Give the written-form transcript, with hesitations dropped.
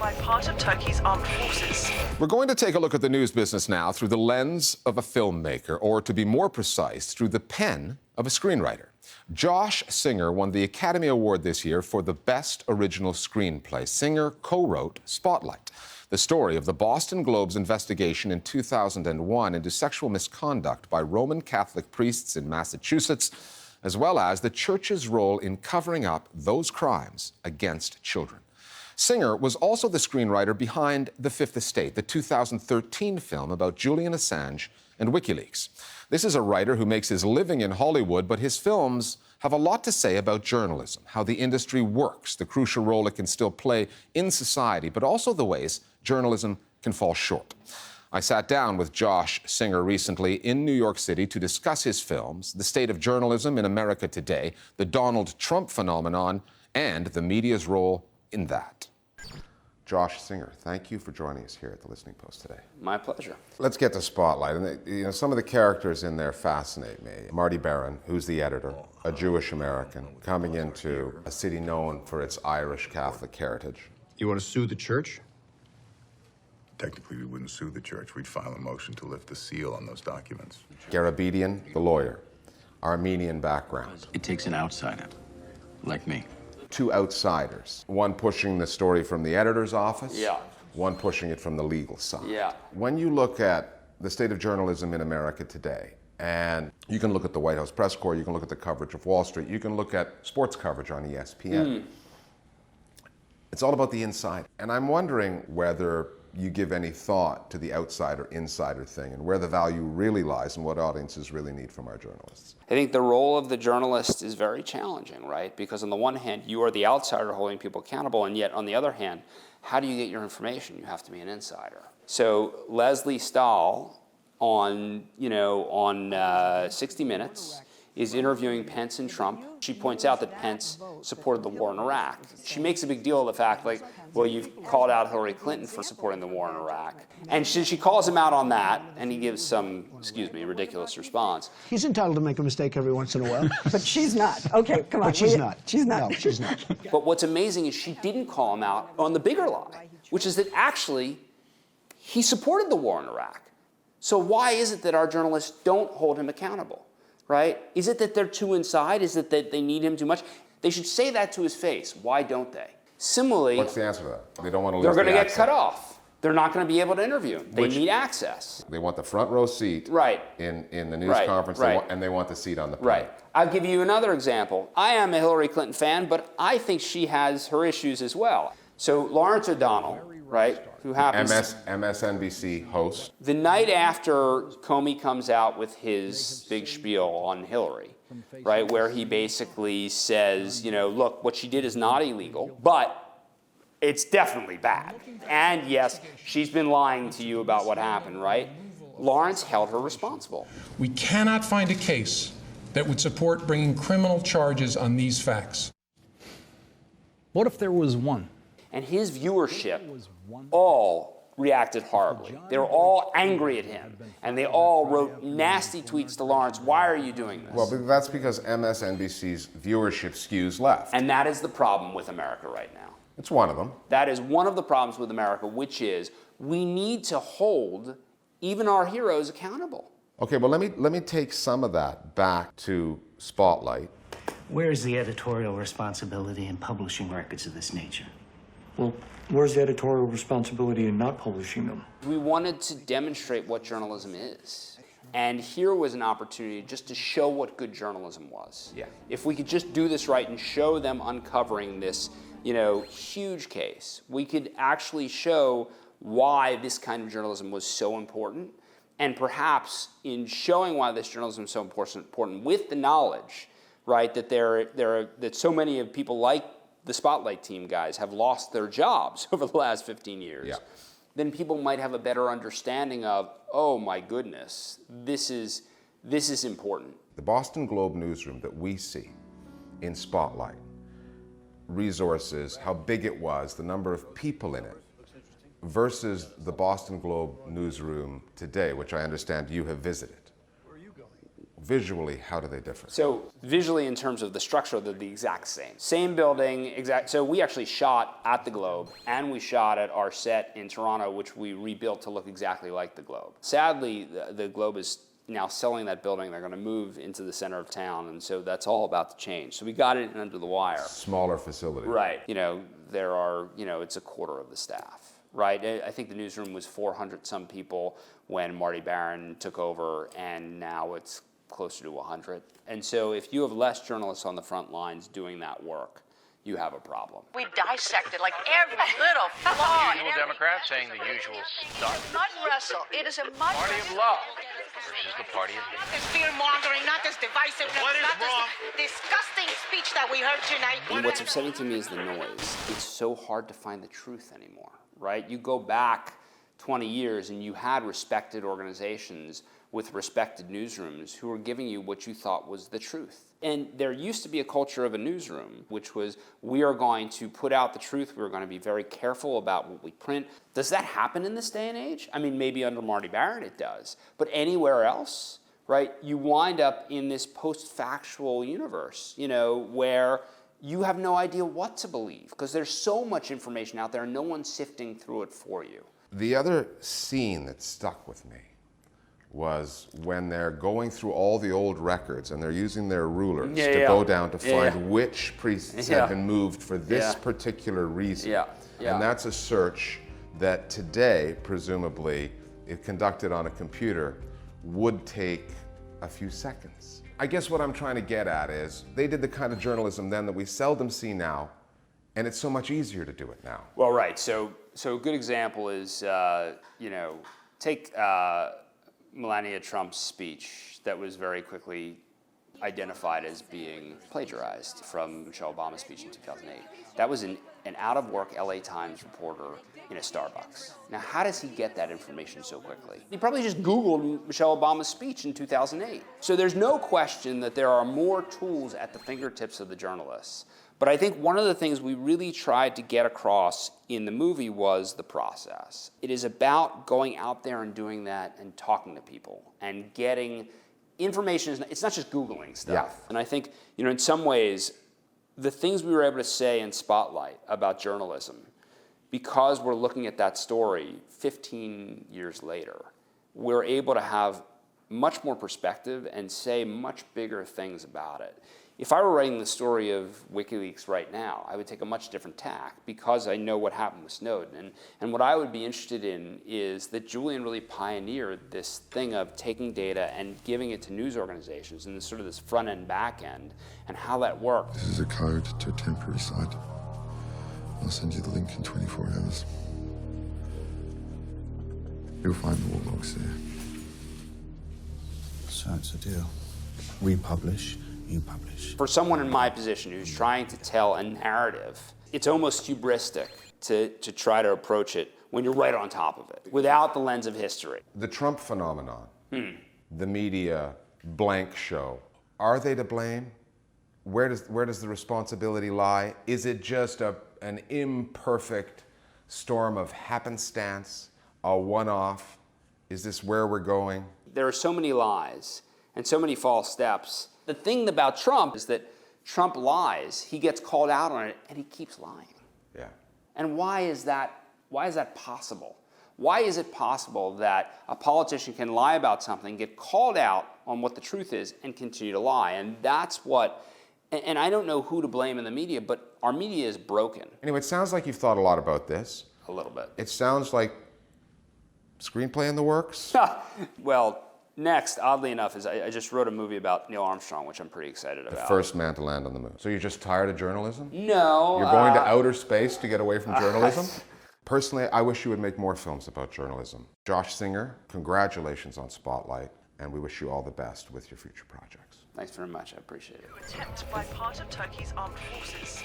by part of Turkey's armed forces. We're going to take a look at the news business now through the lens of a filmmaker, or to be more precise, through the pen of a screenwriter. Josh Singer won the Academy Award this year for the Best Original Screenplay. Singer co-wrote Spotlight, the story of the Boston Globe's investigation in 2001 into sexual misconduct by Roman Catholic priests in Massachusetts, as well as the church's role in covering up those crimes against children. Singer was also the screenwriter behind The Fifth Estate, the 2013 film about Julian Assange and WikiLeaks. This is a writer who makes his living in Hollywood, but his films have a lot to say about journalism, how the industry works, the crucial role it can still play in society, but also the ways journalism can fall short. I sat down with Josh Singer recently in New York City to discuss his films, the state of journalism in America today, the Donald Trump phenomenon, and the media's role in that. Josh Singer, thank you for joining us here at the Listening Post today. My pleasure. Let's get to Spotlight. And some of the characters in there fascinate me. Marty Barron, who's the editor, a Jewish American, coming into a city known for its Irish Catholic heritage. You want to sue the church? Technically, we wouldn't sue the church. We'd file a motion to lift the seal on those documents. Garabedian, the lawyer, Armenian background. It takes an outsider, like me. Two outsiders, one pushing the story from the editor's office, Yeah. one pushing it from the legal side. Yeah. When you look at the state of journalism in America today, and you can look at the White House press corps, you can look at the coverage of Wall Street, you can look at sports coverage on ESPN. It's all about the inside. And I'm wondering whether you give any thought to the outsider-insider thing and where the value really lies and what audiences really need from our journalists. I think the role of the journalist is very challenging, right? Because on the one hand, you are the outsider holding people accountable, and yet on the other hand, how do you get your information? You have to be an insider. So Leslie Stahl on 60 Minutes is interviewing Pence and Trump. She points out that Pence supported the war in Iraq. She makes a big deal of the fact, like, well, you've called out Hillary Clinton for supporting the war in Iraq. And she calls him out on that, and he gives some, ridiculous response. He's entitled to make a mistake every once in a while. But she's not. Okay, come on. But she's not. She's not. No, she's not. But what's amazing is she didn't call him out on the bigger lie, which is that actually he supported the war in Iraq. So why is it that our journalists don't hold him accountable? Right? Is it that they're too inside? Is it that they need him too much? They should say that to his face. Why don't they? Similarly, What's the answer to that? They don't want to lose they're going to the get access. cut off. They're not going to be able to interview him. They need access. They want the front row seat in the news conference, and they want the seat on the plane. Right. I'll give you another example. I am a Hillary Clinton fan, but I think she has her issues as well. So Lawrence O'Donnell, right, who happens... MSNBC host. The night after Comey comes out with his big spiel on Hillary, right, where he basically says, look, what she did is not illegal, but it's definitely bad. And yes, she's been lying to you about what happened, right? Lawrence held her responsible. We cannot find a case that would support bringing criminal charges on these facts. What if there was one? And his viewership all reacted horribly. They were all angry at him. And they all wrote nasty tweets to Lawrence, why are you doing this? Well, that's because MSNBC's viewership skews left. And that is the problem with America right now. It's one of them. That is one of the problems with America, which is we need to hold even our heroes accountable. Okay, well, let me take some of that back to Spotlight. Where's the editorial responsibility in publishing records of this nature? Well, where's the editorial responsibility in not publishing them? We wanted to demonstrate what journalism is. And here was an opportunity just to show what good journalism was. Yeah. If we could just do this right and show them uncovering this, huge case, we could actually show why this kind of journalism was so important. And perhaps in showing why this journalism is so important with the knowledge, right, that that so many of people like the Spotlight team guys have lost their jobs over the last 15 years, then people might have a better understanding of, oh my goodness, this is important. The Boston Globe newsroom that we see in Spotlight, resources, how big it was, the number of people in it, versus the Boston Globe newsroom today, which I understand you have visited. visually, how do they differ? So visually, in terms of the structure, they're the exact same. Same building, so we actually shot at the Globe, and we shot at our set in Toronto, which we rebuilt to look exactly like the Globe. Sadly, the Globe is now selling that building. They're going to move into the center of town, and so that's all about to change. So we got it under the wire. Smaller facility. Right. There are, it's a quarter of the staff. Right. I think the newsroom was 400 some people when Marty Baron took over, and now it's closer to 100. And so if you have less journalists on the front lines doing that work, you have a problem. We dissected like every little flaw. Usual Democrats saying the usual stuff. Mud wrestle. It is a mud Party of love versus the party of hate. This fear-mongering, not this divisiveness, not this disgusting speech that we heard tonight. And what's upsetting to me is the noise. It's so hard to find the truth anymore, right? You go back 20 years and you had respected organizations with respected newsrooms who were giving you what you thought was the truth. And there used to be a culture of a newsroom, which was, we are going to put out the truth, we're going to be very careful about what we print. Does that happen in this day and age? I mean, maybe under Marty Baron it does, but anywhere else, right? You wind up in this post-factual universe, where you have no idea what to believe, because there's so much information out there and no one's sifting through it for you. The other scene that stuck with me was when they're going through all the old records and they're using their rulers to go down to find which priests had been moved for this particular reason. And that's a search that today, presumably, if conducted on a computer, would take a few seconds. I guess what I'm trying to get at is they did the kind of journalism then that we seldom see now, and it's so much easier to do it now. Well, right. So a good example is, take Melania Trump's speech that was very quickly identified as being plagiarized from Michelle Obama's speech in 2008. That was an out-of-work LA Times reporter in a Starbucks. Now, how does he get that information so quickly? He probably just Googled Michelle Obama's speech in 2008. So there's no question that there are more tools at the fingertips of the journalists. But I think one of the things we really tried to get across in the movie was the process. It is about going out there and doing that and talking to people and getting information. It's not just Googling stuff. And I think, in some ways, the things we were able to say in Spotlight about journalism, because we're looking at that story 15 years later, we're able to have much more perspective and say much bigger things about it. If I were writing the story of WikiLeaks right now, I would take a much different tack because I know what happened with Snowden. And what I would be interested in is that Julian really pioneered this thing of taking data and giving it to news organizations and this front end, back end, and how that worked. This is a code to a temporary site. I'll send you the link in 24 hours. You'll find the war logs there. So it's a deal. We publish, you publish. For someone in my position who's trying to tell a narrative, it's almost hubristic to try to approach it when you're right on top of it, without the lens of history. The Trump phenomenon, the media blank show, are they to blame? Where does the responsibility lie? Is it just an imperfect storm of happenstance, a one-off? Is this where we're going? There are so many lies and so many false steps. The thing about Trump is that Trump lies, he gets called out on it, and he keeps lying. Yeah. And why is that possible? Why is it possible that a politician can lie about something, get called out on what the truth is, and continue to lie? And that's what, and I don't know who to blame in the media, but our media is broken. Anyway, it sounds like you've thought a lot about this. A little bit. It sounds like screenplay in the works? Well, next, oddly enough, is I just wrote a movie about Neil Armstrong, which I'm pretty excited about. The first man to land on the moon. So you're just tired of journalism? No. You're going to outer space to get away from journalism? Personally, I wish you would make more films about journalism. Josh Singer, congratulations on Spotlight, and we wish you all the best with your future projects. Thanks very much. I appreciate it. Attempt by part of Turkey's armed forces.